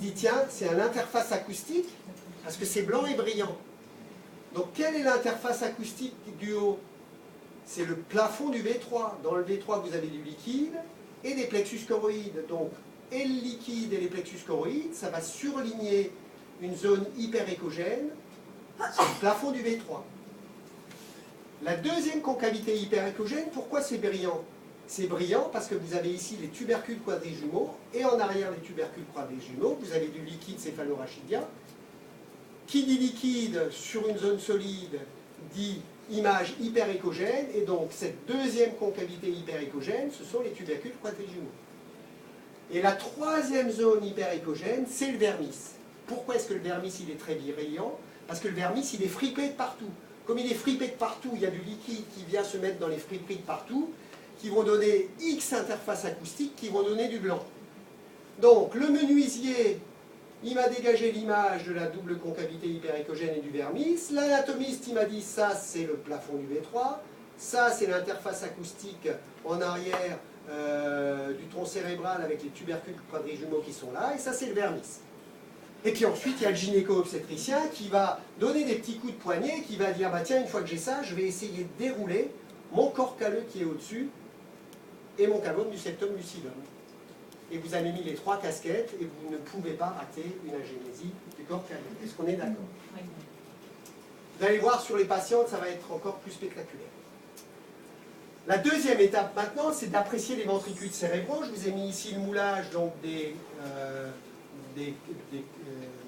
dit tiens, c'est une interface acoustique, parce que c'est blanc et brillant. Donc quelle est l'interface acoustique du haut? C'est le plafond du V3. Dans le V3, vous avez du liquide et des plexus choroïdes. Donc, et le liquide et les plexus choroïdes, ça va surligner une zone hyperéchogène, c'est le plafond du V3. La deuxième concavité hyperéchogène, pourquoi c'est brillant? C'est brillant parce que vous avez ici les tubercules quadrijumeaux et en arrière les tubercules quadrijumeaux, vous avez du liquide céphalorachidien. Qui dit liquide sur une zone solide dit image hyperéchogène, et donc cette deuxième concavité hyperéchogène, ce sont les tubercules quadrijumeaux. Et la troisième zone hyperéchogène, c'est le vermis. Pourquoi est-ce que le vermis il est très brillant? Parce que le vermis il est fripé de partout. Comme il est fripé de partout, il y a du liquide qui vient se mettre dans les friperies de partout, qui vont donner X interfaces acoustiques, qui vont donner du blanc. Donc le menuisier, il m'a dégagé l'image de la double concavité hyperéchogène et du vermis. L'anatomiste, il m'a dit ça, c'est le plafond du V3. Ça, c'est l'interface acoustique en arrière du tronc cérébral avec les tubercules quadrijumeaux qui sont là. Et ça, c'est le vermis. Et puis ensuite, il y a le gynéco-obstétricien qui va donner des petits coups de poignet, qui va dire, bah tiens, une fois que j'ai ça, je vais essayer de dérouler mon corps calleux qui est au-dessus et mon cavum du septum lucidum. Et vous avez mis les trois casquettes et vous ne pouvez pas rater une agénésie du corps calleux. Est-ce qu'on est d'accord? Oui. Vous allez voir sur les patientes, ça va être encore plus spectaculaire. La deuxième étape maintenant, c'est d'apprécier les ventricules cérébraux. Je vous ai mis ici le moulage donc, des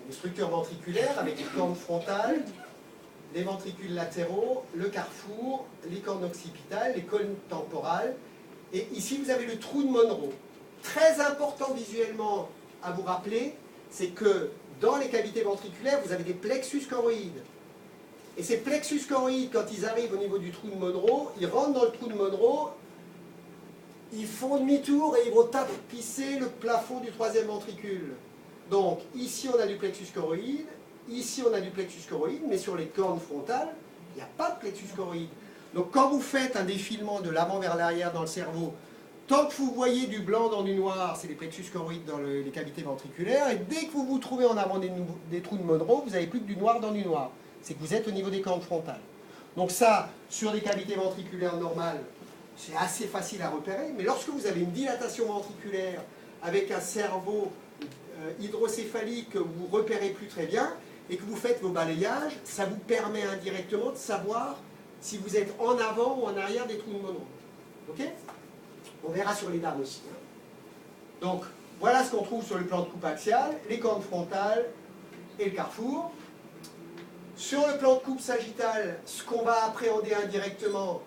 structures ventriculaires avec les cornes frontales, les ventricules latéraux, le carrefour, les cornes occipitales, les cônes temporales. Et ici, vous avez le trou de Monro. Très important visuellement à vous rappeler, c'est que dans les cavités ventriculaires, vous avez des plexus choroïdes. Et ces plexus choroïdes, quand ils arrivent au niveau du trou de Monro, ils rentrent dans le trou de Monro, ils font demi-tour et ils vont tapisser le plafond du troisième ventricule. Donc ici on a du plexus choroïde, ici on a du plexus choroïde, mais sur les cornes frontales, il n'y a pas de plexus choroïde. Donc quand vous faites un défilement de l'avant vers l'arrière dans le cerveau, tant que vous voyez du blanc dans du noir, c'est les plexus choroïdes dans les cavités ventriculaires, et dès que vous vous trouvez en avant des trous de Monro, vous n'avez plus que du noir dans du noir. C'est que vous êtes au niveau des cornes frontales. Donc ça, sur des cavités ventriculaires normales, c'est assez facile à repérer, mais lorsque vous avez une dilatation ventriculaire avec un cerveau hydrocéphalique que vous ne repérez plus très bien, et que vous faites vos balayages, ça vous permet indirectement de savoir si vous êtes en avant ou en arrière des trous de Monro. Ok ? On verra sur les dames aussi. Hein. Donc, voilà ce qu'on trouve sur le plan de coupe axiale, les cornes frontales et le carrefour. Sur le plan de coupe sagittale, ce qu'on va appréhender indirectement,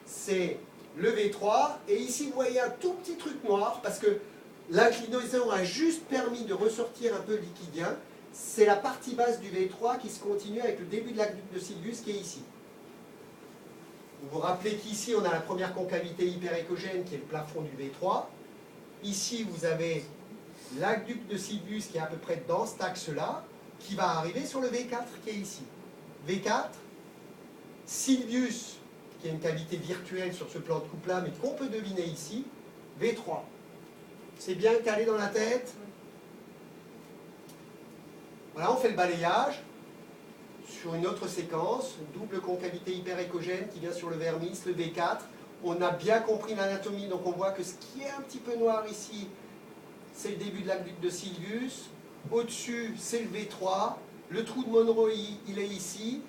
c'est le V3. Et ici, vous voyez un tout petit truc noir, parce que l'inclinaison a juste permis de ressortir un peu le liquidien. C'est la partie basse du V3 qui se continue avec le début de l'aqueduc de Sylvius qui est ici. Vous vous rappelez qu'ici, on a la première concavité hyperéchogène qui est le plafond du V3. Ici, vous avez l'aqueduc de Sylvius qui est à peu près dans cet axe-là, qui va arriver sur le V4 qui est ici. V4, Sylvius, qui est une cavité virtuelle sur ce plan de coupe-là, mais qu'on peut deviner ici, V3. C'est bien calé dans la tête? Voilà, on fait le balayage. Sur une autre séquence, double concavité hyperéchogène qui vient sur le vermis, le V4. On a bien compris l'anatomie, donc on voit que ce qui est un petit peu noir ici, c'est le début de l'aqueduc de Sylvius. Au-dessus, c'est le V3. Le trou de Monro, il est ici.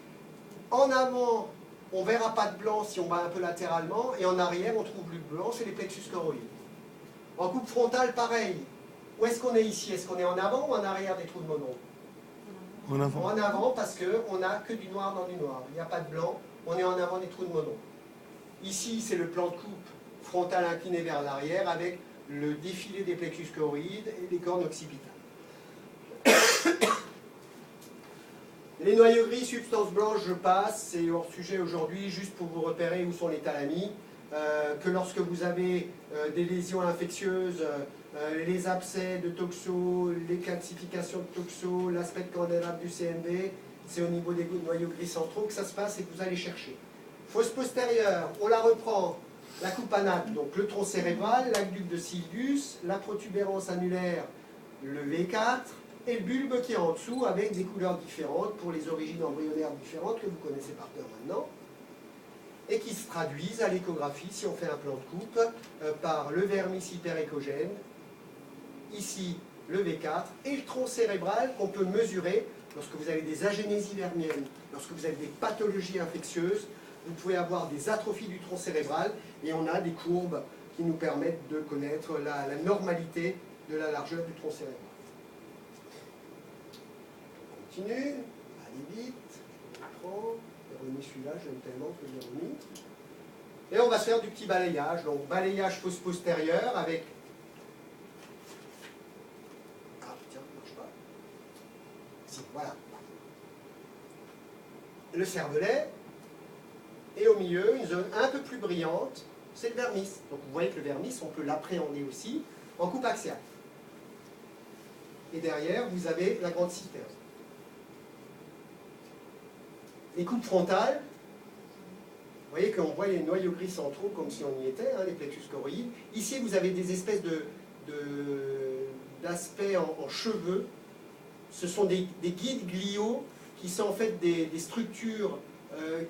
En avant, on ne verra pas de blanc si on va un peu latéralement. Et en arrière, on trouve le blanc, c'est les plexus choroïdes. En coupe frontale, pareil. Où est-ce qu'on est ici? Est-ce qu'on est en avant ou en arrière des trous de Monro? En avant. En avant parce qu'on n'a que du noir dans du noir. Il n'y a pas de blanc. On est en avant des trous de Monro. Ici, c'est le plan de coupe frontal incliné vers l'arrière avec le défilé des plexus choroïdes et des cornes occipitales. Les noyaux gris, substance blanche, je passe. C'est hors sujet aujourd'hui, juste pour vous repérer où sont les thalamies. Que lorsque vous avez des lésions infectieuses, les abcès de toxo, les calcifications de toxo, l'aspect candélable du CMV, c'est au niveau des noyaux gris centraux que ça se passe et que vous allez chercher. Fosse postérieure, on la reprend, la coupe anale, donc le tronc cérébral, l'aqueduc de Sylvius, la protubérance annulaire, le V4, et le bulbe qui est en dessous avec des couleurs différentes pour les origines embryonnaires différentes que vous connaissez par cœur maintenant, et qui se traduisent à l'échographie, si on fait un plan de coupe, par le vermis hyperéchogène, ici le V4, et le tronc cérébral qu'on peut mesurer lorsque vous avez des agénésies vermiennes, lorsque vous avez des pathologies infectieuses. Vous pouvez avoir des atrophies du tronc cérébral, et on a des courbes qui nous permettent de connaître la normalité de la largeur du tronc cérébral. On continue, allez vite, j'ai remis celui-là, j'aime tellement que j'ai remis. Et on va se faire du petit balayage, donc balayage fosse postérieure avec... Ah tiens, ça ne marche pas. Si, voilà. Le cervelet, et au milieu, une zone un peu plus brillante, c'est le vermis. Donc vous voyez que le vermis, on peut l'appréhender aussi en coupe axiale. Et derrière, vous avez la grande cysterne. Les coupes frontales, vous voyez qu'on voit les noyaux gris centraux comme si on y était, hein, les plexus choroïdes. Ici, vous avez des espèces d'aspects en cheveux. Ce sont des guides gliaux qui sont en fait des structures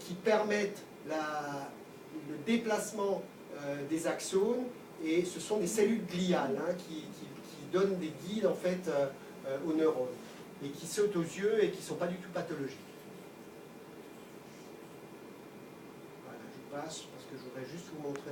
qui permettent le déplacement des axones, et ce sont des cellules gliales hein, qui donnent des guides en fait aux neurones, et qui sautent aux yeux et qui ne sont pas du tout pathologiques. Voilà, je passe parce que je voudrais juste vous montrer